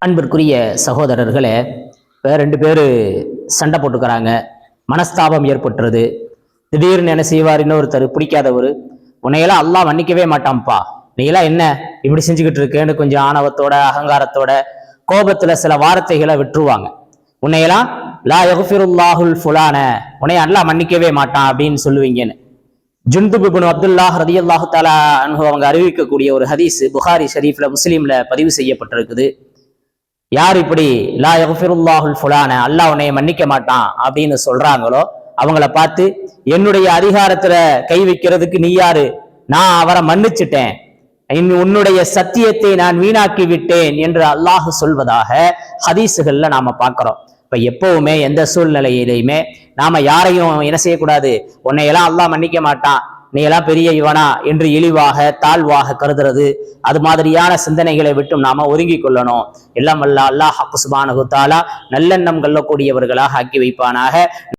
அன்பிற்குரிய சகோதரர்களே, இப்போ 2 பேர் சண்டை போட்டுக்கிறாங்க, மனஸ்தாபம் ஏற்பட்டுறது. திடீர்னு என்ன செய்வார், இன்னொருத்தர் பிடிக்காதவர், உன்னையெல்லாம் அல்லாஹ் மன்னிக்கவே மாட்டான்ப்பா, நீலாம் என்ன இப்படி செஞ்சுக்கிட்டு இருக்கேன்னு கொஞ்சம் ஆணவத்தோட அகங்காரத்தோட கோபத்துல சில வார்த்தைகளை விட்டுருவாங்க. உன்னையெல்லாம் லா யக்ஃபிருல்லாஹுல் ஃபுலான, உன்னைய அல்லாஹ் மன்னிக்கவே மாட்டான் அப்படின்னு சொல்லுவீங்கன்னு ஜுந்துப் இப்னு அப்துல்லாஹ் ரலியல்லாஹு தஆலா அன்ஹு அவங்க அறிவிக்கக்கூடிய ஒரு ஹதீஸ் புகாரி ஷரீஃப்ல முஸ்லீம்ல பதிவு செய்யப்பட்டிருக்குது. யார் இப்படி லா யக்ஃபிருல்லாஹுல் ஃபுலான, அல்லாஹ் உன்னைய மன்னிக்க மாட்டான் அப்படின்னு சொல்றாங்களோ அவங்கள பார்த்து, என்னுடைய அதிகாரத்துல கை வைக்கிறதுக்கு நீ யாரு, நான் அவரை மன்னிச்சுட்டேன், உன்னுடைய சத்தியத்தை நான் வீணாக்கி விட்டேன் என்று அல்லாஹ் சொல்வதாக ஹதீஸுகள்ல நாம பார்க்கிறோம். இப்ப எப்பவுமே எந்த சூழ்நிலையிலையுமே நாம யாரையும் என்ன செய்யக்கூடாது, உன்னையெல்லாம் அல்லாஹ் மன்னிக்க மாட்டான், நீ எல்லாம் பெரிய இவனா என்று இழிவாக தாழ்வாக கருதுறது, அது மாதிரியான சிந்தனைகளை விட்டும் நாம ஒதுங்கி கொள்ளணும். எல்லாம் வல்ல அல்லாஹ் சுப்ஹானஹு வ தஆலா நல்லெண்ணம் கொள்ளக்கூடியவர்களாக ஆக்கி வைப்பானாக.